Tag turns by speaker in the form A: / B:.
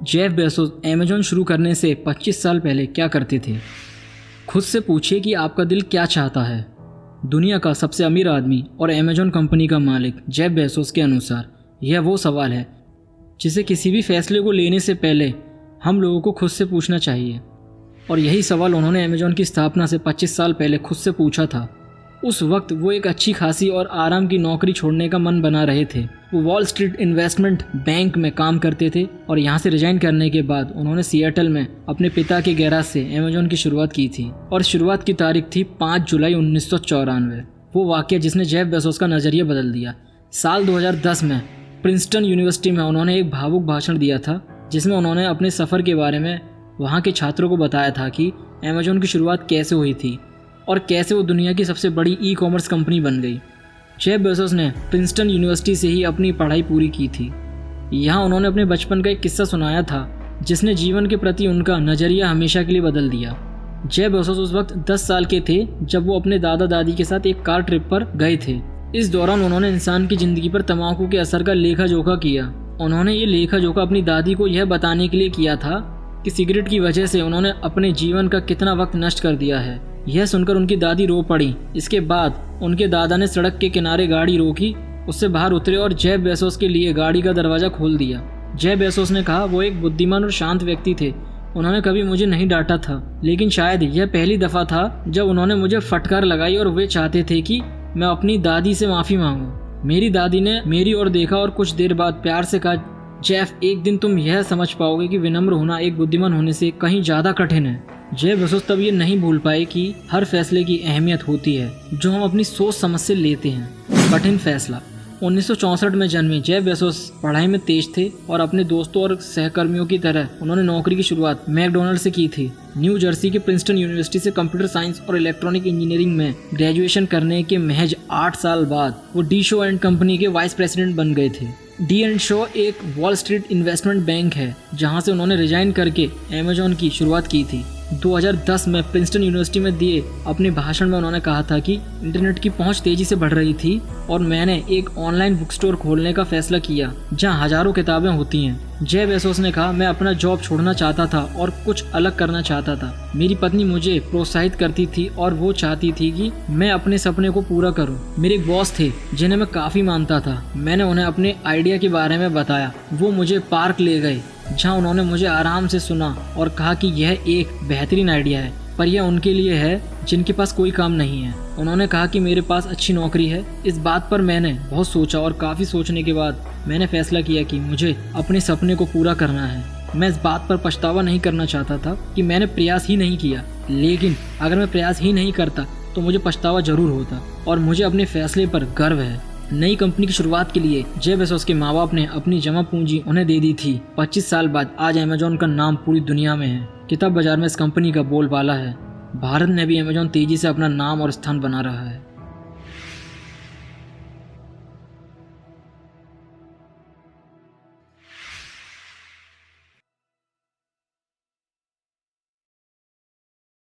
A: Jeff Bezos Amazon शुरू करने से 25 साल पहले क्या करते थे? खुद से पूछिए कि आपका दिल क्या चाहता है। दुनिया का सबसे अमीर आदमी और अमेज़न कंपनी का मालिक जेफ बेजोस के अनुसार यह वो सवाल है जिसे किसी भी फैसले को लेने से पहले हम लोगों को खुद से पूछना चाहिए। और यही सवाल उन्होंने अमेज़न की स्थापना से 25 साल पहले खुद से पूछा था। उस वक्त वो एक अच्छी खासी और आराम की नौकरी छोड़ने का मन बना रहे थे। वो वॉल स्ट्रीट इन्वेस्टमेंट बैंक में काम करते थे और यहाँ से रिजाइन करने के बाद उन्होंने सिएटल में अपने पिता के गैराज से अमेज़न की शुरुआत की थी और शुरुआत की तारीख थी 5 जुलाई 1994। वो वाक़या जिसने जेफ बेजोस का नज़रिया बदल दिया। साल 2010 में प्रिंसटन यूनिवर्सिटी में उन्होंने एक भावुक भाषण दिया था जिसमें उन्होंने अपने सफ़र के बारे में वहाँ के छात्रों को बताया था कि अमेज़न की शुरुआत कैसे हुई थी और कैसे वो दुनिया की सबसे बड़ी ई कॉमर्स कंपनी बन गई। जेफ बेजोस ने प्रिंसटन यूनिवर्सिटी से ही अपनी पढ़ाई पूरी की थी। यहाँ उन्होंने अपने बचपन का एक किस्सा सुनाया था जिसने जीवन के प्रति उनका नज़रिया हमेशा के लिए बदल दिया। जेफ बेजोस उस वक्त 10 साल के थे जब वो अपने दादा दादी के साथ एक कार ट्रिप पर गए थे। इस दौरान उन्होंने इंसान की ज़िंदगी पर तंबाकू के असर का लेखा जोखा किया। उन्होंने ये लेखा जोखा अपनी दादी को यह बताने के लिए किया था कि सिगरेट की वजह से उन्होंने अपने जीवन का कितना वक्त नष्ट कर दिया है। यह सुनकर उनकी दादी रो पड़ी। इसके बाद उनके दादा ने सड़क के किनारे गाड़ी रोकी, उससे बाहर उतरे और जेफ बेजोस के लिए गाड़ी का दरवाज़ा खोल दिया। जेफ बेजोस ने कहा वो एक बुद्धिमान और शांत व्यक्ति थे। उन्होंने कभी मुझे नहीं डांटा था, लेकिन शायद यह पहली दफ़ा था जब उन्होंने मुझे फटकार लगाई और वे चाहते थे कि मैं अपनी दादी से माफ़ी मांगूं। मेरी दादी ने मेरी ओर देखा और कुछ देर बाद प्यार से कहा, जेफ, एक दिन तुम यह समझ पाओगे कि विनम्र होना एक बुद्धिमान होने से कहीं ज़्यादा कठिन है। जेफ बेजोस तब ये नहीं भूल पाए कि हर फैसले की अहमियत होती है जो हम अपनी सोच समझ से लेते हैं। कठिन फैसला। 1964 में जन्मे जेफ बेजोस पढ़ाई में तेज थे और अपने दोस्तों और सहकर्मियों की तरह उन्होंने नौकरी की शुरुआत मैकडॉनल्ड से की थी। न्यू जर्सी के प्रिंसटन यूनिवर्सिटी से कंप्यूटर साइंस और इलेक्ट्रॉनिक इंजीनियरिंग में ग्रेजुएशन करने के महज 8 साल बाद वो डी शो एंड कंपनी के वाइस प्रेसिडेंट बन गए थे। डी एंड शो एक वॉल स्ट्रीट इन्वेस्टमेंट बैंक है जहां से उन्होंने रिजाइन करके अमेज़न की शुरुआत की थी। 2010 में प्रिंसटन यूनिवर्सिटी में दिए अपने भाषण में उन्होंने कहा था कि इंटरनेट की पहुंच तेजी से बढ़ रही थी और मैंने एक ऑनलाइन बुक स्टोर खोलने का फैसला किया जहां हजारों किताबें होती हैं। जेफ बेजोस ने कहा, मैं अपना जॉब छोड़ना चाहता था और कुछ अलग करना चाहता था। मेरी पत्नी मुझे प्रोत्साहित करती थी और वो चाहती थी कि मैं अपने सपने को पूरा करूं। मेरे एक बॉस थे जिन्हें मैं काफ़ी मानता था। मैंने उन्हें अपने आइडिया के बारे में बताया। वो मुझे पार्क ले गए जहां उन्होंने मुझे आराम से सुना और कहा कि यह एक बेहतरीन आइडिया है, पर यह उनके लिए है जिनके पास कोई काम नहीं है। उन्होंने कहा कि मेरे पास अच्छी नौकरी है। इस बात पर मैंने बहुत सोचा और काफ़ी सोचने के बाद मैंने फैसला किया कि मुझे अपने सपने को पूरा करना है। मैं इस बात पर पछतावा नहीं करना चाहता था कि मैंने प्रयास ही नहीं किया, लेकिन अगर मैं प्रयास ही नहीं करता तो मुझे पछतावा जरूर होता और मुझे अपने फैसले पर गर्व है। नई कंपनी की शुरुआत के लिए जेफ बेजोस के माँ बाप ने अपनी जमा पूंजी उन्हें दे दी थी। 25 साल बाद आज अमेज़न का नाम पूरी दुनिया में है। किताब बाजार में इस कंपनी का बोलबाला है। भारत में भी अमेज़न तेजी से अपना नाम और स्थान बना रहा है।